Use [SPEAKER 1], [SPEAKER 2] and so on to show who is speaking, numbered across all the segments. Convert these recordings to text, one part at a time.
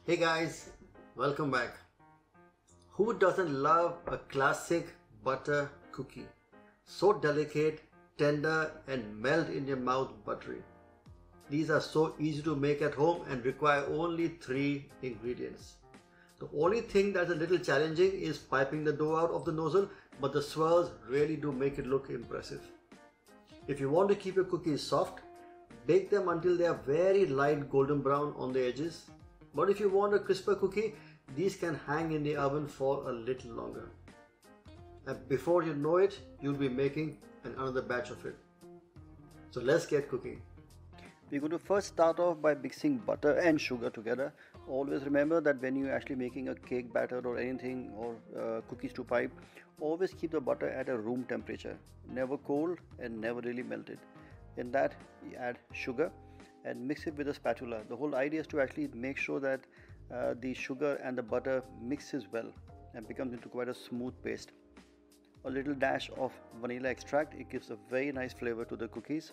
[SPEAKER 1] Hey guys, welcome back. Who doesn't love a classic butter cookie? So delicate, tender, and melt in your mouth buttery. These are so easy to make at home and require only 3 ingredients. The only thing that's a little challenging is piping the dough out of the nozzle, but the swirls really do make it look impressive. If you want to keep your cookies soft, bake them until they are very light golden brown on the edges. But if you want a crisper cookie, these can hang in the oven for a little longer. And before you know it, you'll be making another batch of it. So let's get cooking. We're going to first start off by mixing butter and sugar together. Always remember that when you're actually making a cake batter or anything or cookies to pipe, always keep the butter at a room temperature. Never cold and never really melted. In that, you add sugar and mix it with a spatula. The whole idea is to actually make sure that the sugar and the butter mixes well and becomes into quite a smooth paste. A little dash of vanilla extract, it gives a very nice flavor to the cookies.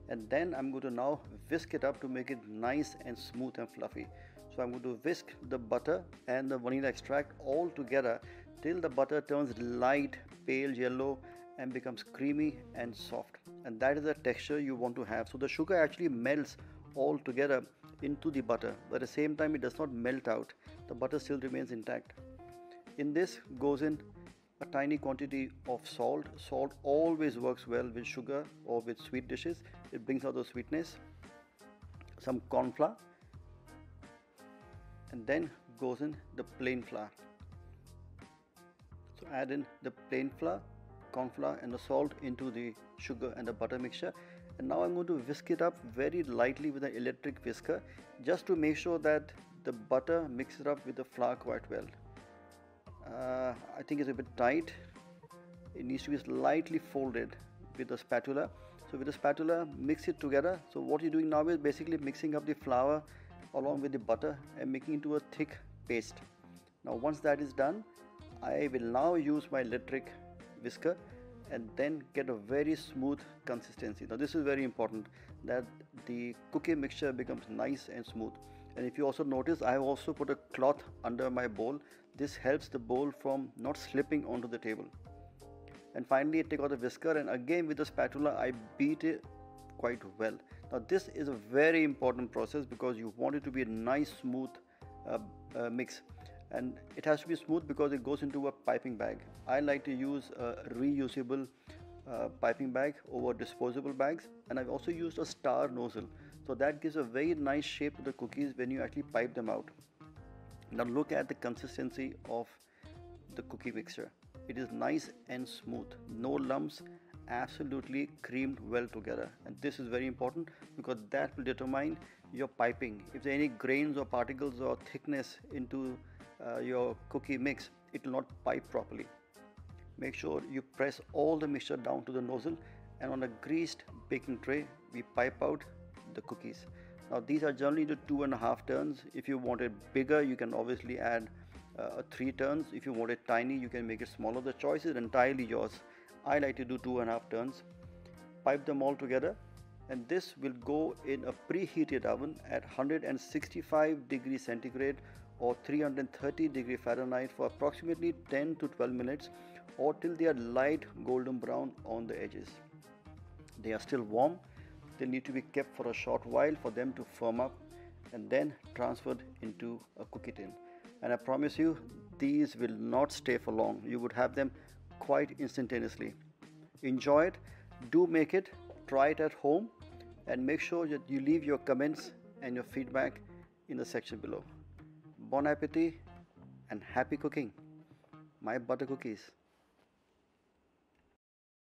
[SPEAKER 1] And then I'm going to now whisk it up to make it nice and smooth and fluffy. So I'm going to whisk the butter and the vanilla extract all together till the butter turns light pale yellow and becomes creamy and soft, and that is the texture you want to have. So the sugar actually melts all together into the butter, but at the same time it does not melt out. The butter still remains intact. In this goes in a tiny quantity of salt. Salt always works well with sugar or with sweet dishes. It brings out the sweetness. Some corn flour, and then goes in the plain flour. So add in the plain flour, corn flour and the salt into the sugar and the butter mixture, and now I'm going to whisk it up very lightly with an electric whisker just to make sure that the butter mixes up with the flour quite well. I think it's a bit tight. It needs to be slightly folded with the spatula. So with the spatula, mix it together. So what you're doing now is basically mixing up the flour along with the butter and making it into a thick paste. Now once that is done, I will now use my electric whisker and then get a very smooth consistency. Now this is very important, that the cookie mixture becomes nice and smooth. And if you also notice, I have also put a cloth under my bowl. This helps the bowl from not slipping onto the table. And finally I take out the whisker and again with the spatula I beat it quite well. Now this is a very important process because you want it to be a nice smooth mix. And it has to be smooth because it goes into a piping bag. I like to use a reusable piping bag over disposable bags, and I've also used a star nozzle, so that gives a very nice shape to the cookies when you actually pipe them out. Now look at the consistency of the cookie mixture. It is nice and smooth, no lumps, absolutely creamed well together, and this is very important because that will determine your piping. If there are any grains or particles or thickness into your cookie mix, it will not pipe properly. Make sure you press all the mixture down to the nozzle, and on a greased baking tray we pipe out the cookies. Now these are generally the 2.5 turns. If you want it bigger, you can obviously add 3 turns. If you want it tiny, you can make it smaller. The choice is entirely yours. I like to do 2.5 turns. Pipe them all together, and this will go in a preheated oven at 165 degrees centigrade or 330 degrees Fahrenheit for approximately 10 to 12 minutes, or till they are light golden brown on the edges. They are still warm. They need to be kept for a short while for them to firm up and then transferred into a cookie tin. And I promise you, these will not stay for long. You would have them quite instantaneously. Enjoy it. Do make it. Try it at home, and make sure that you leave your comments and your feedback in the section below. Bon appetit and happy cooking. My butter cookies.